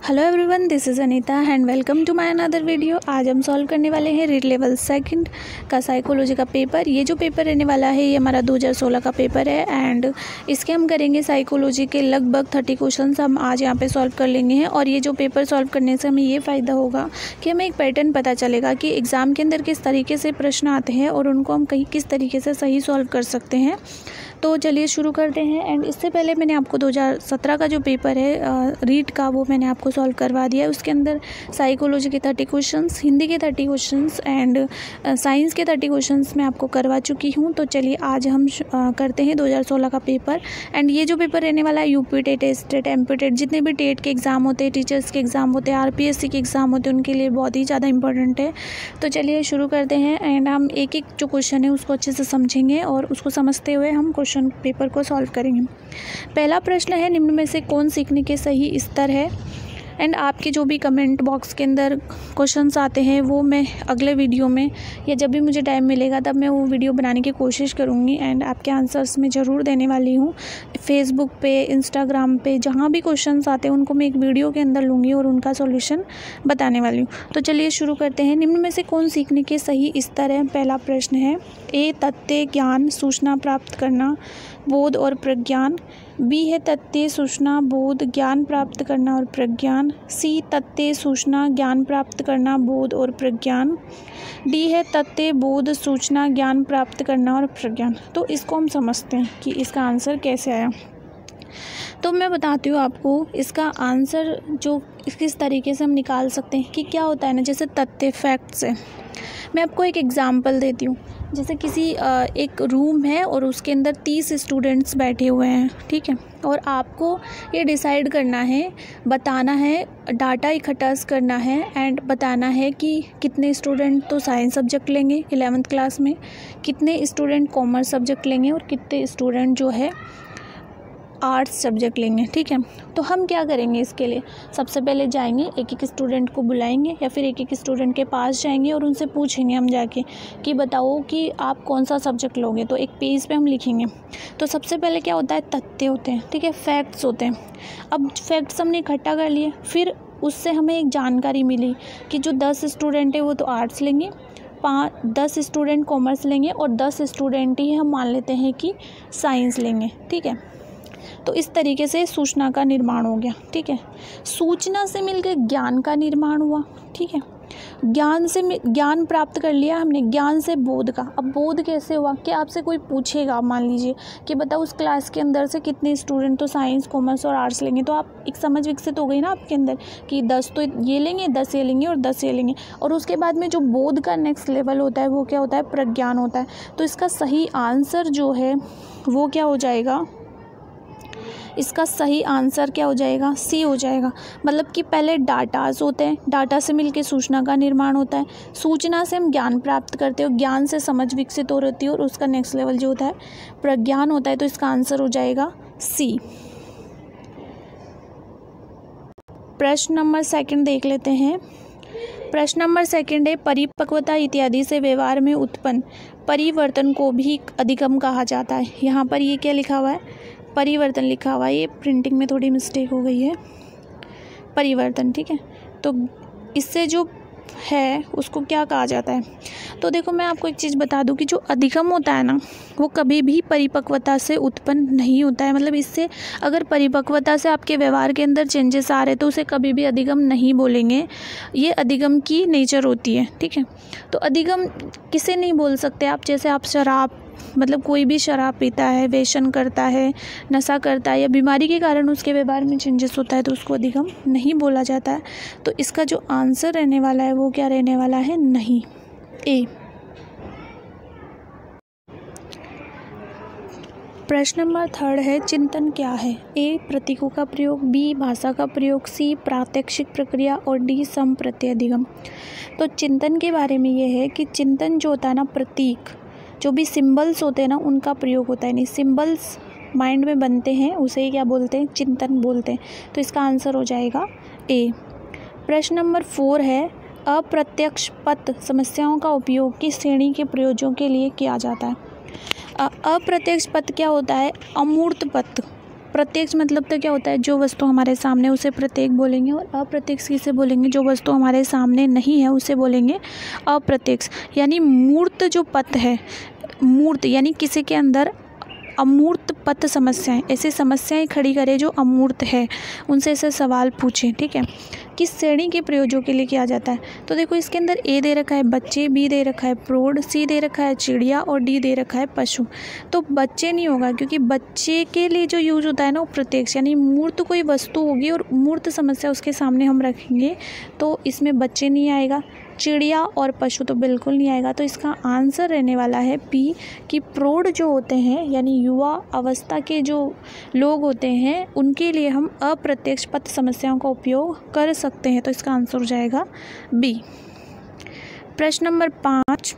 Hello everyone, this is Anita and welcome to my another video. आज हम solve करने वाले हैं रीड लेवल सेकंड का साइकोलॉजी का पेपर। ये जो पेपर रहने वाला है ये हमारा 2016 का पेपर है एंड इसके हम करेंगे साइकोलॉजी के लगभग 30 क्वेश्चंस हम आज यहाँ पे सॉल्व कर लेंगे हैं। और ये जो पेपर सॉल्व करने से हमें ये फ़ायदा होगा कि हमें एक पैटर्न पता चलेगा कि एग्ज़ाम के अंदर किस तरीके से प्रश्न आते हैं और उनको हम कहीं किस तरीके से सही सॉल्व कर सकते हैं। तो चलिए शुरू करते हैं। एंड इससे पहले मैंने आपको 2017 का जो पेपर है रीड का वो मैंने आपको सॉल्व करवा दिया है। उसके अंदर साइकोलॉजी के 30 क्वेश्चंस, हिंदी के 30 क्वेश्चंस एंड साइंस के 30 क्वेश्चंस मैं आपको करवा चुकी हूँ। तो चलिए आज हम करते हैं 2016 का पेपर। एंड ये जो पेपर रहने वाला है UP TET, TET, MP TET, जितने भी टेट के एग्ज़ाम होते हैं, टीचर्स के एग्ज़ाम होते हैं, आरपीएससी के एग्ज़ाम होते हैं, उनके लिए बहुत ही ज़्यादा इंपॉर्टेंट है। तो चलिए शुरू करते हैं एंड हम एक एक जो क्वेश्चन है उसको अच्छे से समझेंगे और उसको समझते हुए हम क्वेश्चन पेपर को सॉल्व करेंगे। पहला प्रश्न है, निम्न में से कौन सीखने के सही स्तर है। एंड आपके जो भी कमेंट बॉक्स के अंदर क्वेश्चंस आते हैं वो मैं अगले वीडियो में या जब भी मुझे टाइम मिलेगा तब मैं वो वीडियो बनाने की कोशिश करूँगी एंड आपके आंसर्स मैं ज़रूर देने वाली हूँ। फेसबुक पे, इंस्टाग्राम पे जहाँ भी क्वेश्चंस आते हैं उनको मैं एक वीडियो के अंदर लूँगी और उनका सॉल्यूशन बताने वाली हूँ। तो चलिए शुरू करते हैं। निम्न में से कौन सीखने के सही स्तर है। पहला प्रश्न है, ए तथ्य ज्ञान सूचना प्राप्त करना, बोध और प्रज्ञान। बी है तथ्य सूचना बोध ज्ञान प्राप्त करना और प्रज्ञान। सी तथ्य सूचना ज्ञान प्राप्त करना बोध और प्रज्ञान। डी है तथ्य बोध सूचना ज्ञान प्राप्त करना और प्रज्ञान। तो इसको हम समझते हैं कि इसका आंसर कैसे आया। तो मैं बताती हूँ आपको इसका आंसर जो किस तरीके से हम निकाल सकते हैं कि क्या होता है ना, जैसे तथ्य फैक्ट्स है। मैं आपको एक एग्ज़ाम्पल देती हूँ। जैसे किसी एक रूम है और उसके अंदर 30 स्टूडेंट्स बैठे हुए हैं, ठीक है, और आपको ये डिसाइड करना है, बताना है, डाटा इकट्ठा करना है एंड बताना है कि कितने स्टूडेंट तो साइंस सब्जेक्ट लेंगे 11th क्लास में, कितने स्टूडेंट कॉमर्स सब्जेक्ट लेंगे और कितने स्टूडेंट जो है आर्ट्स सब्जेक्ट लेंगे, ठीक है। तो हम क्या करेंगे इसके लिए, सबसे पहले जाएंगे एक एक स्टूडेंट को बुलाएंगे या फिर एक एक स्टूडेंट के पास जाएंगे और उनसे पूछेंगे हम जाके कि बताओ कि आप कौन सा सब्जेक्ट लोगे। तो एक पेज पे हम लिखेंगे। तो सबसे पहले क्या होता है, तथ्य होते हैं, ठीक है, फैक्ट्स होते हैं। अब फैक्ट्स हमने इकट्ठा कर लिए, फिर उससे हमें एक जानकारी मिली कि जो 10 स्टूडेंट है वो तो आर्ट्स लेंगे, 10 स्टूडेंट कॉमर्स लेंगे और 10 स्टूडेंट ही हम मान लेते हैं कि साइंस लेंगे, ठीक है। तो इस तरीके से सूचना का निर्माण हो गया, ठीक है। सूचना से मिलकर ज्ञान का निर्माण हुआ, ठीक है। ज्ञान प्राप्त कर लिया हमने, ज्ञान से बोध का। अब बोध कैसे हुआ कि आपसे कोई पूछेगा, मान लीजिए कि बताओ उस क्लास के अंदर से कितने स्टूडेंट तो साइंस कॉमर्स और आर्ट्स लेंगे। तो आप एक समझ विकसित हो गई ना आपके अंदर कि 10 तो ये लेंगे, 10 ये लेंगे और 10 ये लेंगे। और उसके बाद में जो बोध का नेक्स्ट लेवल होता है वो क्या होता है, प्रज्ञान होता है। तो इसका सही आंसर जो है वो क्या हो जाएगा, इसका सही आंसर क्या हो जाएगा, सी हो जाएगा। मतलब कि पहले डाटाज होते हैं, डाटा से मिलके सूचना का निर्माण होता है, सूचना से हम ज्ञान प्राप्त करते हैं, ज्ञान से समझ विकसित हो रहती है और उसका नेक्स्ट लेवल जो होता है प्रज्ञान होता है। तो इसका आंसर हो जाएगा सी। प्रश्न नंबर 2 देख लेते हैं। प्रश्न नंबर 2 है, परिपक्वता इत्यादि से व्यवहार में उत्पन्न परिवर्तन को भी अधिगम कहा जाता है। यहाँ पर ये क्या लिखा हुआ है, परिवर्तन लिखा हुआ है, ये प्रिंटिंग में थोड़ी मिस्टेक हो गई है, परिवर्तन, ठीक है। तो इससे जो है उसको क्या कहा जाता है। तो देखो मैं आपको एक चीज़ बता दूं कि जो अधिगम होता है ना वो कभी भी परिपक्वता से उत्पन्न नहीं होता है। मतलब इससे अगर परिपक्वता से आपके व्यवहार के अंदर चेंजेस आ रहे तो उसे कभी भी अधिगम नहीं बोलेंगे, ये अधिगम की नेचर होती है, ठीक है। तो अधिगम किसे नहीं बोल सकते आप, जैसे आप शराब, मतलब कोई भी शराब पीता है, व्यसन करता है, नशा करता है या बीमारी के कारण उसके व्यवहार में चेंजेस होता है तो उसको अधिगम नहीं बोला जाता है। तो इसका जो आंसर रहने वाला है वो क्या रहने वाला है, नहीं, ए। प्रश्न नंबर 3 है, चिंतन क्या है। ए प्रतीकों का प्रयोग, बी भाषा का प्रयोग, सी प्रात्यक्षिक प्रक्रिया और डी संप्रत्यय अधिगम। तो चिंतन के बारे में ये है कि चिंतन जो होता है ना, प्रतीक जो भी सिंबल्स होते हैं ना उनका प्रयोग होता है। नहीं, सिंबल्स माइंड में बनते हैं उसे क्या बोलते हैं, चिंतन बोलते हैं। तो इसका आंसर हो जाएगा ए। प्रश्न नंबर 4 है, अप्रत्यक्ष पथ समस्याओं का उपयोग किस श्रेणी के प्रयोजनों के लिए किया जाता है। अप्रत्यक्ष पथ क्या होता है, अमूर्त पथ प्रत्यक्ष मतलब तो क्या होता है, जो वस्तु हमारे सामने उसे प्रत्यक्ष बोलेंगे, और अप्रत्यक्ष किसे बोलेंगे, जो वस्तु हमारे सामने नहीं है उसे बोलेंगे अप्रत्यक्ष। यानी मूर्त जो पथ है, मूर्त यानी किसी के अंदर अमूर्त पथ समस्याएं, ऐसी समस्याएं खड़ी करें जो अमूर्त है, उनसे ऐसे सवाल पूछें। ठीक है, किस श्रेणी के प्रयोजों के लिए किया जाता है? तो देखो इसके अंदर ए दे रखा है बच्चे, बी दे रखा है प्रौढ़, सी दे रखा है चिड़िया और डी दे रखा है पशु। तो बच्चे नहीं होगा, क्योंकि बच्चे के लिए जो यूज होता है ना वो प्रत्यक्ष, यानी मूर्त कोई वस्तु होगी और मूर्त समस्या उसके सामने हम रखेंगे, तो इसमें बच्चे नहीं आएगा। चिड़िया और पशु तो बिल्कुल नहीं आएगा। तो इसका आंसर रहने वाला है बी, कि प्रौढ़ जो होते हैं यानी युवा अवस्था के जो लोग होते हैं उनके लिए हम अप्रत्यक्ष पथ समस्याओं का उपयोग कर सकते हैं। तो इसका आंसर हो जाएगा बी। प्रश्न नंबर 5,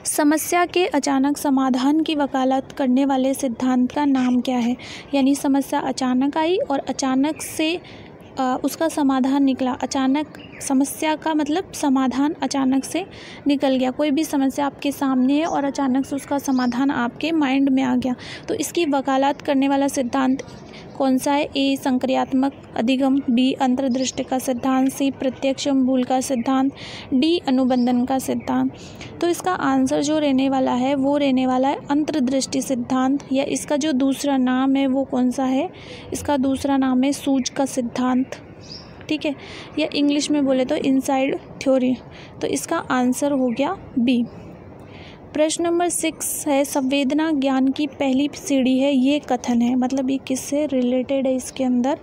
समस्या के अचानक समाधान की वकालत करने वाले सिद्धांत का नाम क्या है? यानी समस्या अचानक आई और अचानक से उसका समाधान निकला। अचानक समस्या का मतलब समाधान अचानक से निकल गया। कोई भी समस्या आपके सामने है और अचानक से उसका समाधान आपके माइंड में आ गया, तो इसकी वकालत करने वाला सिद्धांत कौन सा है? ए संक्रियात्मक अधिगम, बी अंतर्दृष्टि का सिद्धांत, सी प्रत्यक्ष मूल का सिद्धांत, डी अनुबंधन का सिद्धांत। तो इसका आंसर जो रहने वाला है वो रहने वाला है अंतर्दृष्टि सिद्धांत, या इसका जो दूसरा नाम है वो कौन सा है? इसका दूसरा नाम है सूझ का सिद्धांत। ठीक है, या इंग्लिश में बोले तो इनसाइड थ्योरी। तो इसका आंसर हो गया बी। प्रश्न नंबर 6 है, संवेदना ज्ञान की पहली सीढ़ी है, ये कथन है, मतलब ये किससे रिलेटेड है इसके अंदर?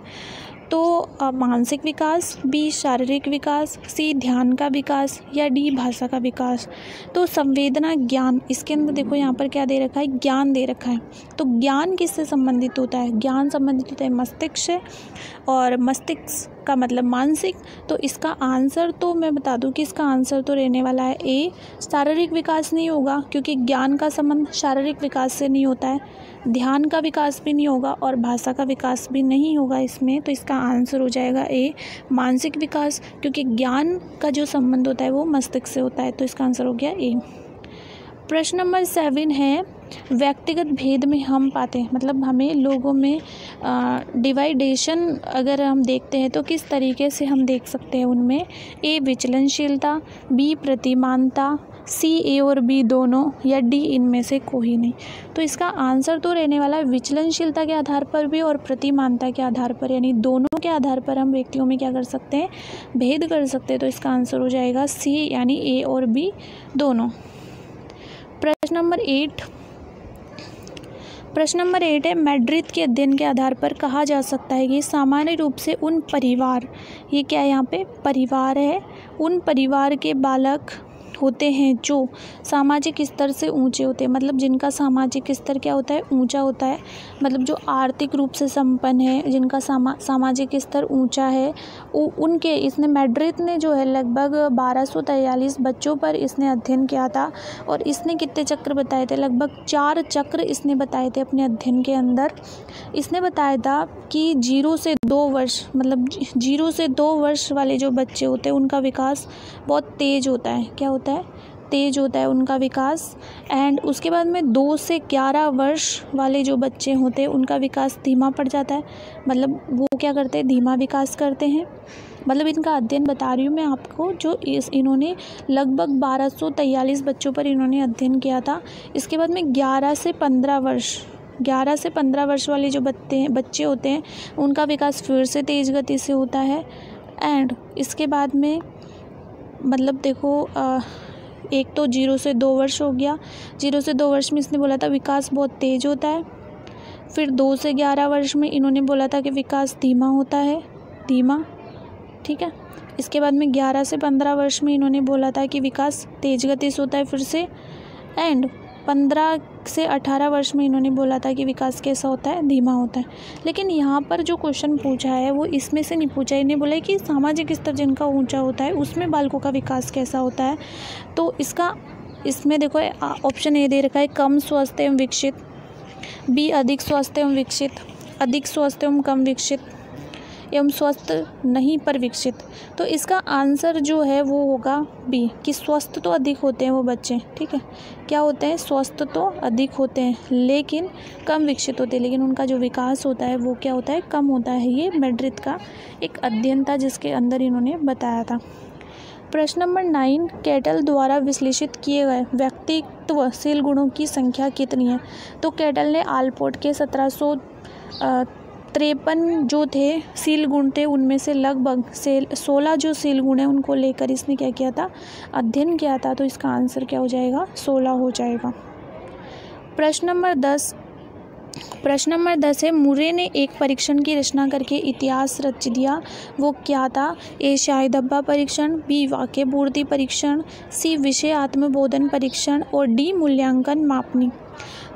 तो मानसिक विकास, बी शारीरिक विकास, सी ध्यान का विकास, या डी भाषा का विकास। तो संवेदना ज्ञान, इसके अंदर देखो यहाँ पर क्या दे रखा है? ज्ञान दे रखा है। तो ज्ञान किससे संबंधित होता है? ज्ञान संबंधित होता है मस्तिष्क से, और मस्तिष्क का मतलब मानसिक। तो इसका आंसर तो मैं बता दूं कि इसका आंसर तो रहने वाला है ए, शारीरिक विकास नहीं होगा, क्योंकि ज्ञान का संबंध शारीरिक विकास से नहीं होता है, ध्यान का विकास भी नहीं होगा और भाषा का विकास भी नहीं होगा इसमें। तो इसका आंसर हो जाएगा ए, मानसिक विकास, क्योंकि ज्ञान का जो संबंध होता है वो मस्तिष्क से होता है। तो इसका आंसर हो गया ए। प्रश्न नंबर 7 है, व्यक्तिगत भेद में हम पाते हैं, मतलब हमें लोगों में डिवाइडेशन अगर हम देखते हैं तो किस तरीके से हम देख सकते हैं उनमें? ए विचलनशीलता, बी प्रतिमानता, सी ए और बी दोनों, या डी इनमें से कोई नहीं। तो इसका आंसर तो रहने वाला है विचलनशीलता के आधार पर भी और प्रतिमानता के आधार पर, यानी दोनों के आधार पर हम व्यक्तियों में क्या कर सकते हैं? भेद कर सकते हैं। तो इसका आंसर हो जाएगा सी, यानी ए और बी दोनों। प्रश्न नंबर 8, प्रश्न नंबर 8 है, मैड्रिड के अध्ययन के आधार पर कहा जा सकता है कि सामान्य रूप से उन परिवार, ये क्या है यहाँ पे? परिवार है, उन परिवार के बालक होते हैं जो सामाजिक स्तर से ऊंचे होते हैं, मतलब जिनका सामाजिक स्तर क्या होता है? ऊंचा होता है, मतलब जो आर्थिक रूप से संपन्न है, जिनका सामाजिक स्तर ऊंचा है, उनके, इसने मैड्रिड ने जो है लगभग 1243 बच्चों पर इसने अध्ययन किया था, और इसने कितने चक्र बताए थे? लगभग 4 चक्र इसने बताए थे अपने अध्ययन के अंदर। इसने बताया था कि 0 से 2 वर्ष, मतलब 0 से 2 वर्ष वाले जो बच्चे होते हैं उनका विकास बहुत तेज़ होता है। क्या होता है? तेज होता है उनका विकास। एंड उसके बाद में 2 से 11 वर्ष वाले जो बच्चे होते हैं उनका विकास धीमा पड़ जाता है, मतलब वो क्या करते हैं? धीमा विकास करते हैं। मतलब इनका अध्ययन बता रही हूँ मैं आपको, जो इन्होंने लगभग 1243 बच्चों पर इन्होंने अध्ययन किया था। इसके बाद में 11 से 15 वर्ष वाले जो बच्चे होते हैं उनका विकास फिर से तेज़ गति से होता है। एंड इसके बाद में मतलब देखो एक तो 0 से 2 वर्ष हो गया, 0 से 2 वर्ष में इसने बोला था विकास बहुत तेज़ होता है। फिर 2 से 11 वर्ष में इन्होंने बोला था कि विकास धीमा होता है, धीमा, ठीक है। इसके बाद में 11 से 15 वर्ष में इन्होंने बोला था कि विकास तेज गति से होता है फिर से। एंड 15 से 18 वर्ष में इन्होंने बोला था कि विकास कैसा होता है? धीमा होता है। लेकिन यहाँ पर जो क्वेश्चन पूछा है वो इसमें से नहीं पूछा है। इन्हें बोला है कि सामाजिक स्तर जिनका ऊंचा होता है उसमें बालकों का विकास कैसा होता है। तो इसमें देखो ऑप्शन ए दे रखा है कम स्वस्थ एवं विकसित, बी अधिक स्वस्थ एवं विकसित, अधिक स्वस्थ एवं कम विकसित, एवं स्वस्थ नहीं पर विकसित। तो इसका आंसर जो है वो होगा बी, कि स्वस्थ तो अधिक होते हैं वो बच्चे, ठीक है, क्या होते हैं, स्वस्थ तो अधिक होते हैं लेकिन कम विकसित होते हैं, लेकिन उनका जो विकास होता है वो क्या होता है, कम होता है। ये मैड्रिड का एक अध्ययन था जिसके अंदर इन्होंने बताया था। प्रश्न नंबर 9, कैटल द्वारा विश्लेषित किए गए व्यक्तित्वशील गुणों की संख्या कितनी है। तो कैटल ने आलपोर्ट के 1753 जो थे शील गुण थे, उनमें से लगभग 16 जो शील गुण है उनको लेकर इसने क्या किया था, अध्ययन किया था। तो इसका आंसर क्या हो जाएगा, 16 हो जाएगा। प्रश्न नंबर 10 है, मुरे ने एक परीक्षण की रचना करके इतिहास रच दिया, वो क्या था। ए शाही धब्बा परीक्षण, बी वाक्य पूर्ति परीक्षण, सी विषय आत्मबोधन परीक्षण और डी मूल्यांकन मापनी।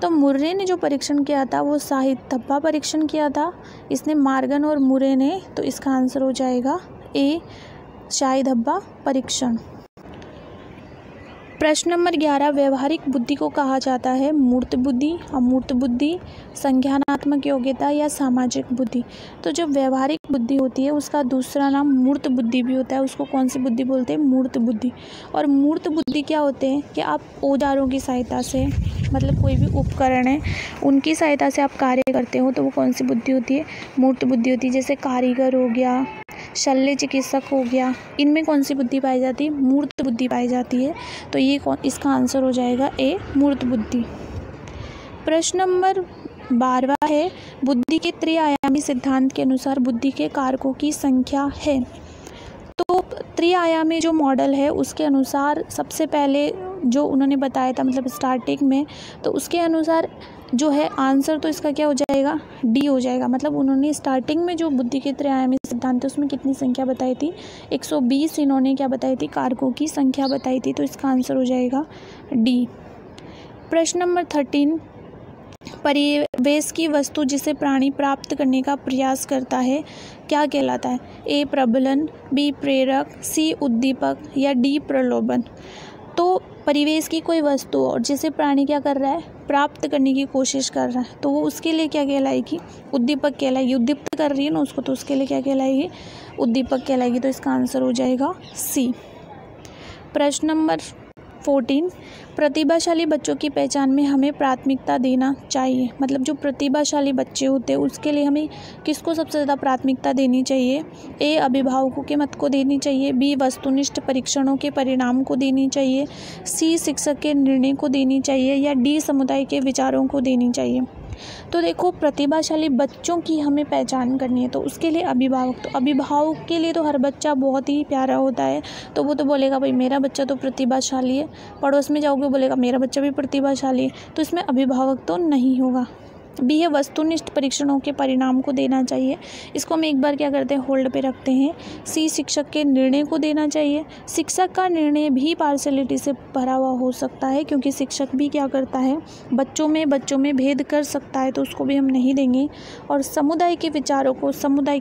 तो मुर्रे ने जो परीक्षण किया था वो शाही धब्बा परीक्षण किया था, इसने मार्गन और मुरे ने। तो इसका आंसर हो जाएगा ए शाही धब्बा परीक्षण। प्रश्न नंबर 11, व्यवहारिक बुद्धि को कहा जाता है मूर्त बुद्धि, अमूर्त बुद्धि, संज्ञानात्मक योग्यता या सामाजिक बुद्धि। तो जो व्यवहारिक बुद्धि होती है उसका दूसरा नाम मूर्त बुद्धि भी होता है, उसको कौन सी बुद्धि बोलते हैं, मूर्त बुद्धि। और मूर्त बुद्धि क्या होते हैं कि आप औजारों की सहायता से, मतलब कोई भी उपकरण है उनकी सहायता से आप कार्य करते हो, तो वो कौन सी बुद्धि होती है, मूर्त बुद्धि होती है। जैसे कारीगर हो गया, शल्य चिकित्सक हो गया, इनमें कौन सी बुद्धि पाई जाती है, मूर्त बुद्धि पाई जाती है। तो ये इसका आंसर हो जाएगा ए मूर्त बुद्धि। प्रश्न नंबर 12 है, बुद्धि के त्रिआयामी सिद्धांत के अनुसार बुद्धि के कारकों की संख्या है। तो त्रिआयामी जो मॉडल है उसके अनुसार सबसे पहले जो उन्होंने बताया था, मतलब स्टार्टिंग में, तो उसके अनुसार जो है आंसर तो इसका क्या हो जाएगा, डी हो जाएगा। मतलब उन्होंने स्टार्टिंग में जो बुद्धि के त्रिआयामी सिद्धांत है उसमें कितनी संख्या बताई थी, 120 इन्होंने क्या बताई थी, कारकों की संख्या बताई थी। तो इसका आंसर हो जाएगा डी। प्रश्न नंबर 13, परिवेश की वस्तु जिसे प्राणी प्राप्त करने का प्रयास करता है क्या कहलाता है। ए प्रबलन, बी प्रेरक, सी उद्दीपक या डी प्रलोभन। तो परिवेश की कोई वस्तु और जिसे प्राणी क्या कर रहा है, प्राप्त करने की कोशिश कर रहा है, तो वो उसके लिए क्या कहलाएगी, उद्दीपक कहलाएगी। उद्दीप्त कर रही है ना उसको, तो उसके लिए क्या कहलाएगी, उद्दीपक कहलाएगी। तो इसका आंसर हो जाएगा सी। प्रश्न नंबर 14, प्रतिभाशाली बच्चों की पहचान में हमें प्राथमिकता देना चाहिए। मतलब जो प्रतिभाशाली बच्चे होते हैं उसके लिए हमें किसको सबसे ज़्यादा प्राथमिकता देनी चाहिए। ए अभिभावकों के मत को देनी चाहिए, बी वस्तुनिष्ठ परीक्षणों के परिणाम को देनी चाहिए, सी शिक्षक के निर्णय को देनी चाहिए या डी समुदाय के विचारों को देनी चाहिए। तो देखो, प्रतिभाशाली बच्चों की हमें पहचान करनी है तो उसके लिए अभिभावक, तो अभिभावक के लिए तो हर बच्चा बहुत ही प्यारा होता है, तो वो तो बोलेगा भाई मेरा बच्चा तो प्रतिभाशाली है। पड़ोस में जाओगे बोलेगा मेरा बच्चा भी प्रतिभाशाली है, तो इसमें अभिभावक तो नहीं होगा। बी है वस्तुनिष्ठ परीक्षणों के परिणाम को देना चाहिए, इसको हम एक बार क्या करते हैं, होल्ड पे रखते हैं। सी शिक्षक के निर्णय को देना चाहिए, शिक्षक का निर्णय भी पार्शलिटी से भरा हुआ हो सकता है क्योंकि शिक्षक भी क्या करता है, बच्चों में भेद कर सकता है, तो उसको भी हम नहीं देंगे। और समुदाय के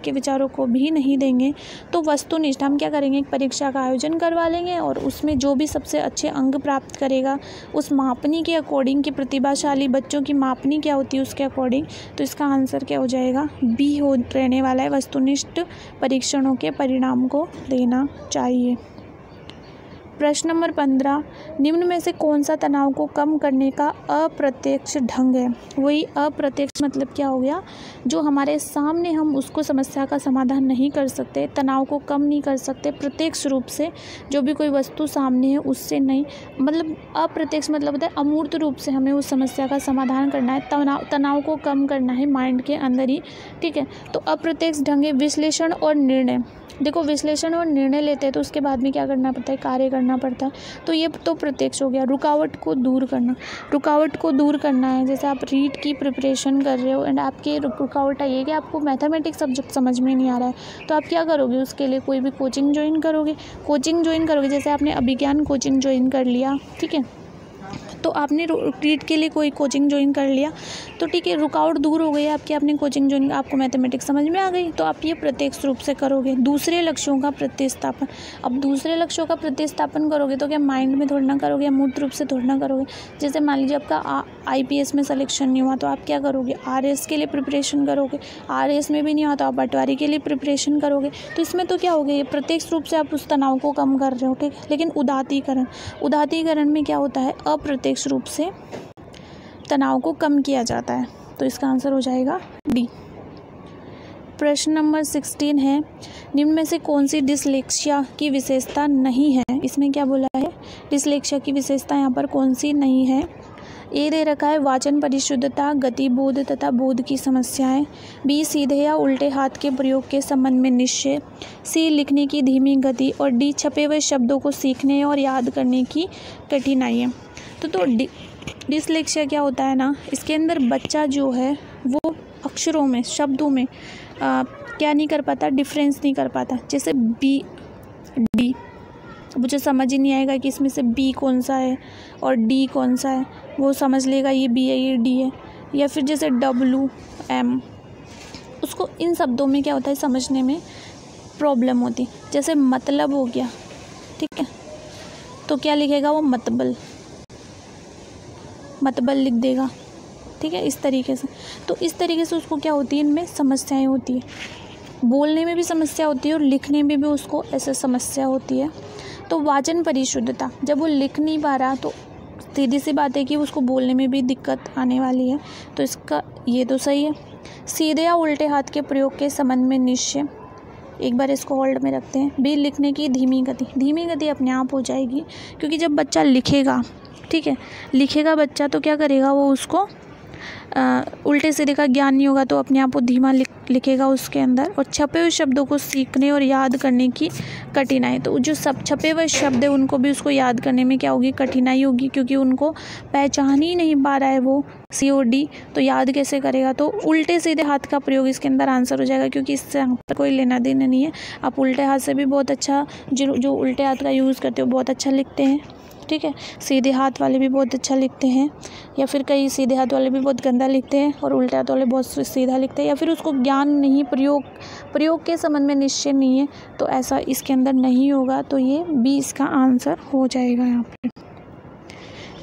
विचारों को भी नहीं देंगे। तो वस्तुनिष्ठ हम क्या करेंगे, एक परीक्षा का आयोजन करवा लेंगे और उसमें जो भी सबसे अच्छे अंक प्राप्त करेगा उस मापनी के अकॉर्डिंग, कि प्रतिभाशाली बच्चों की मापनी क्या होती है उसके अकॉर्डिंग, तो इसका आंसर क्या हो जाएगा, बी हो रहने वाला है, वस्तुनिष्ठ परीक्षणों के परिणाम को देना चाहिए। प्रश्न नंबर 15, निम्न में से कौन सा तनाव को कम करने का अप्रत्यक्ष ढंग है। वही अप्रत्यक्ष मतलब क्या हो गया, जो हमारे सामने हम उसको समस्या का समाधान नहीं कर सकते, तनाव को कम नहीं कर सकते प्रत्यक्ष रूप से, जो भी कोई वस्तु सामने है उससे नहीं, मतलब अप्रत्यक्ष मतलब होता है अमूर्त रूप से हमें उस समस्या का समाधान करना है, तनाव को कम करना है माइंड के अंदर ही, ठीक है। तो अप्रत्यक्ष ढंग है विश्लेषण और निर्णय। देखो, विश्लेषण और निर्णय लेते हैं तो उसके बाद में क्या करना पड़ता है, कार्य करना पड़ता है, तो ये तो प्रत्यक्ष हो गया। रुकावट को दूर करना है, जैसे आप रीट की प्रिपरेशन कर रहे हो एंड आपकी रुकावट आई है कि आपको मैथमेटिक्स सब्जेक्ट समझ में नहीं आ रहा है, तो आप क्या करोगे, उसके लिए कोई भी कोचिंग ज्वाइन करोगे। जैसे आपने अभिज्ञान कोचिंग ज्वाइन कर लिया, ठीक है, तो आपने रीट के लिए कोई कोचिंग ज्वाइन कर लिया, तो ठीक है, रुकावट दूर हो गई आपकी, आपने कोचिंग ज्वाइन, आपको मैथमेटिक्स समझ में आ गई, तो आप ये प्रत्यक्ष रूप से करोगे। दूसरे लक्ष्यों का प्रतिस्थापन, अब दूसरे लक्ष्यों का प्रतिस्थापन करोगे तो क्या माइंड में थोड़ा ना करोगे, मूर्त रूप से थोड़ा ना करोगे। जैसे मान लीजिए आपका IPS में सिलेक्शन नहीं हुआ तो आप क्या करोगे, RS के लिए प्रिपरेशन करोगे। RS में भी नहीं हुआ तो आप पटवारी के लिए प्रिपरेशन करोगे। तो इसमें तो क्या हो गया, ये प्रत्यक्ष रूप से आप उस तनाव को कम कर रहे हो, ठीक है। लेकिन उदातीकरण में क्या होता है, अप्रत्यक्ष रूप से तनाव को कम किया जाता है। तो इसका आंसर हो जाएगा डी। प्रश्न नंबर 16 है, निम्न में से कौन सी डिसलेक्सिया की विशेषता नहीं है। इसमें क्या बोला है, डिसलेक्सिया की विशेषता यहाँ पर कौन सी नहीं है। ए दे रखा है वाचन परिशुद्धता, गति बोध तथा बोध की समस्याएं। बी सीधे या उल्टे हाथ के प्रयोग के संबंध में निश्चय। सी लिखने की धीमी गति। और डी छपे हुए शब्दों को सीखने और याद करने की कठिनाइयाँ। तो डिसलेक्सिया क्या होता है ना, इसके अंदर बच्चा जो है वो अक्षरों में, शब्दों में क्या नहीं कर पाता, डिफरेंस नहीं कर पाता। जैसे बी डी, मुझे समझ ही नहीं आएगा कि इसमें से बी कौन सा है और डी कौन सा है, वो समझ लेगा ये बी है ये डी है। या फिर जैसे WM, उसको इन शब्दों में क्या होता है समझने में प्रॉब्लम होती। जैसे मतलब हो गया, ठीक है, तो क्या लिखेगा वो, मतबल लिख देगा, ठीक है, इस तरीके से। तो इस तरीके से उसको क्या होती है, इनमें समस्याएं होती है, बोलने में भी समस्या होती है और लिखने में भी उसको ऐसे समस्या होती है। तो वाचन परिशुद्धता, जब वो लिख नहीं पा रहा तो सीधी सी बात है कि उसको बोलने में भी दिक्कत आने वाली है। तो इसका ये तो सही है। सीधे या उल्टे हाथ के प्रयोग के संबंध में निश्चय, एक बार इसको होल्ड में रखते हैं। बी लिखने की धीमी गति अपने आप हो जाएगी, क्योंकि जब बच्चा लिखेगा, ठीक है, लिखेगा बच्चा तो क्या करेगा, वो उसको उल्टे सीधे का ज्ञान नहीं होगा तो अपने आप वो धीमा लिखेगा उसके अंदर। और छपे हुए शब्दों को सीखने और याद करने की कठिनाई, तो जो सब छपे हुए शब्द है उनको भी उसको याद करने में क्या होगी, कठिनाई होगी, क्योंकि उनको पहचान ही नहीं पा रहा है वो COD, तो याद कैसे करेगा। तो उल्टे सीधे हाथ का प्रयोग इसके अंदर आंसर हो जाएगा, क्योंकि इससे यहाँ पर कोई लेना देना नहीं है। आप उल्टे हाथ से भी बहुत अच्छा, जो उल्टे हाथ का यूज़ करते हो बहुत अच्छा लिखते हैं, ठीक है। सीधे हाथ वाले भी बहुत अच्छा लिखते हैं, या फिर कई सीधे हाथ वाले भी बहुत गंदा लिखते हैं और उल्टे हाथ वाले बहुत सीधा लिखते हैं, या फिर उसको ज्ञान नहीं, प्रयोग के संबंध में निश्चय नहीं है, तो ऐसा इसके अंदर नहीं होगा। तो ये बी इसका आंसर हो जाएगा यहाँ पे।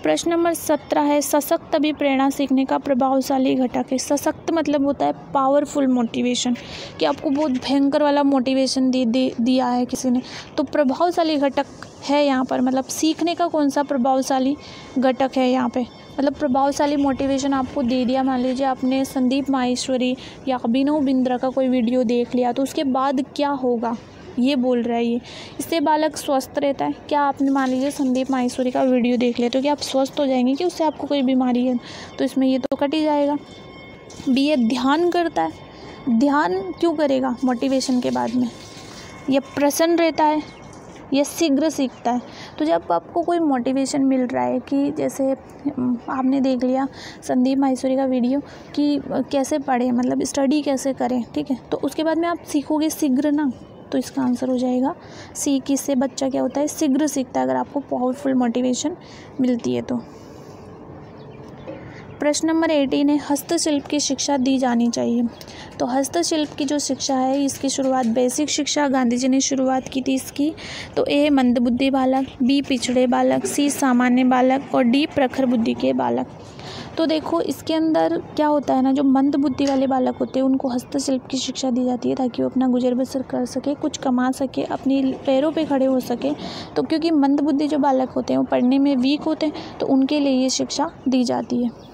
प्रश्न नंबर 17 है, सशक्त अभिप्रेरणा सीखने का प्रभावशाली घटक है। सशक्त मतलब होता है पावरफुल मोटिवेशन, कि आपको बहुत भयंकर वाला मोटिवेशन दिया है किसी ने, तो प्रभावशाली घटक है यहाँ पर। मतलब सीखने का कौन सा प्रभावशाली घटक है यहाँ पे, मतलब प्रभावशाली मोटिवेशन आपको दे दिया। मान लीजिए आपने संदीप माहेश्वरी या अभिनव बिंद्रा का कोई वीडियो देख लिया, तो उसके बाद क्या होगा ये बोल रहा है ये, इससे बालक स्वस्थ रहता है। क्या आपने मान लीजिए संदीप माहेश्वरी का वीडियो देख लिया तो क्या आप स्वस्थ हो जाएंगे, कि उससे आपको कोई बीमारी है, तो इसमें ये तो कट ही जाएगा। बी ये ध्यान करता है। ध्यान क्यों करेगा मोटिवेशन के बाद में, ये प्रसन्न रहता है, ये शीघ्र सीखता है। तो जब आपको कोई मोटिवेशन मिल रहा है, कि जैसे आपने देख लिया संदीप माहेश्वरी का वीडियो कि कैसे पढ़े, मतलब स्टडी कैसे करें, ठीक है, तो उसके बाद में आप सीखोगे शीघ्र ना, तो इसका आंसर हो जाएगा सी, कि इससे बच्चा क्या होता है, शीघ्र सीखता है अगर आपको पावरफुल मोटिवेशन मिलती है तो। प्रश्न नंबर 18 है, हस्तशिल्प की शिक्षा दी जानी चाहिए। तो हस्तशिल्प की जो शिक्षा है इसकी शुरुआत, बेसिक शिक्षा गांधी जी ने शुरुआत की थी इसकी। तो ए मंदबुद्धि बालक, बी पिछड़े बालक, सी सामान्य बालक और डी प्रखर बुद्धि के बालक। तो देखो इसके अंदर क्या होता है ना, जो मंद बुद्धि वाले बालक होते हैं उनको हस्तशिल्प की शिक्षा दी जाती है, ताकि वो अपना गुजर बसर कर सके, कुछ कमा सके, अपने पैरों पे खड़े हो सके। तो क्योंकि मंद बुद्धि जो बालक होते हैं वो पढ़ने में वीक होते हैं, तो उनके लिए ये शिक्षा दी जाती है।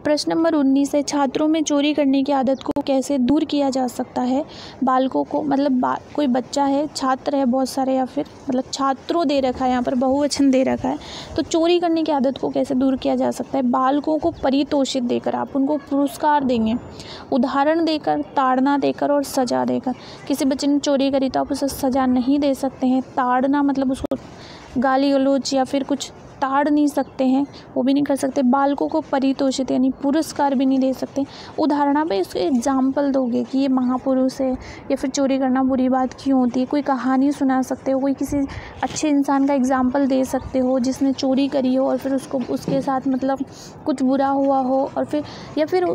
प्रश्न नंबर 19 है, छात्रों में चोरी करने की आदत को कैसे दूर किया जा सकता है। बालकों को, मतलब कोई बच्चा है, छात्र है बहुत सारे, या फिर मतलब छात्रों दे रखा है, यहाँ पर बहुवचन दे रखा है, तो चोरी करने की आदत को कैसे दूर किया जा सकता है। बालकों को परितोषित देकर, आप उनको पुरस्कार देंगे, उदाहरण देकर, ताड़ना देकर और सज़ा देकर। किसी बच्चे ने चोरी करी तो आप उसे सज़ा नहीं दे सकते हैं, ताड़ना मतलब उसको गाली गलौज या फिर कुछ ताड़ नहीं सकते हैं, वो भी नहीं कर सकते। बालकों को परितोषित यानी पुरस्कार भी नहीं दे सकते। उदाहरण पे इसको एग्जाम्पल दोगे कि ये महापुरुष है, या फिर चोरी करना बुरी बात क्यों होती है, कोई कहानी सुना सकते हो, कोई किसी अच्छे इंसान का एग्जाम्पल दे सकते हो जिसने चोरी करी हो और फिर उसको उसके साथ मतलब कुछ बुरा हुआ हो, और फिर या फिर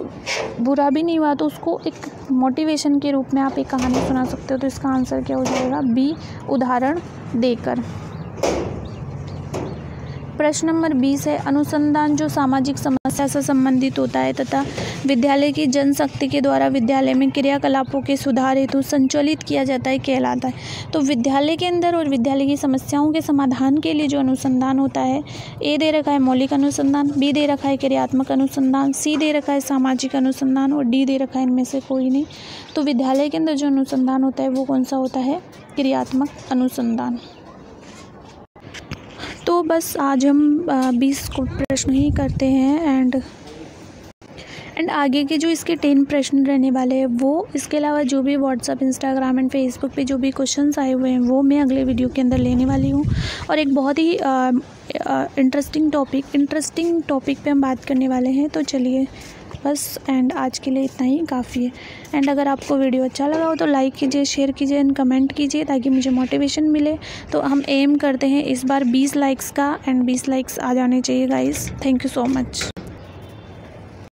बुरा भी नहीं हुआ तो उसको एक मोटिवेशन के रूप में आप एक कहानी सुना सकते हो। तो इसका आंसर क्या हो जाएगा, बी उदाहरण देकर। प्रश्न नंबर 20 है, अनुसंधान जो सामाजिक समस्या से संबंधित होता है तथा विद्यालय की जनशक्ति के द्वारा विद्यालय में क्रियाकलापों के सुधार हेतु संचालित किया जाता है कहलाता है। तो विद्यालय के अंदर और विद्यालय की समस्याओं के समाधान के लिए जो अनुसंधान होता है, ए दे रखा है मौलिक अनुसंधान, बी दे रखा है क्रियात्मक अनुसंधान, सी दे रखा है सामाजिक अनुसंधान और डी दे रखा है इनमें से कोई नहीं। तो विद्यालय के अंदर जो अनुसंधान होता है वो कौन सा होता है? क्रियात्मक अनुसंधान। तो बस आज हम 20 को प्रश्न ही करते हैं एंड आगे के जो इसके 10 प्रश्न रहने वाले हैं वो, इसके अलावा जो भी व्हाट्सअप, इंस्टाग्राम एंड फेसबुक पे जो भी क्वेश्चंस आए हुए हैं वो मैं अगले वीडियो के अंदर लेने वाली हूँ। और एक बहुत ही इंटरेस्टिंग टॉपिक पे हम बात करने वाले हैं। तो चलिए बस, एंड आज के लिए इतना ही काफ़ी है। एंड अगर आपको वीडियो अच्छा लगा हो तो लाइक कीजिए, शेयर कीजिए एंड कमेंट कीजिए ताकि मुझे मोटिवेशन मिले। तो हम एम करते हैं इस बार 20 लाइक्स का, एंड 20 लाइक्स आ जाने चाहिए guys. Thank you so much.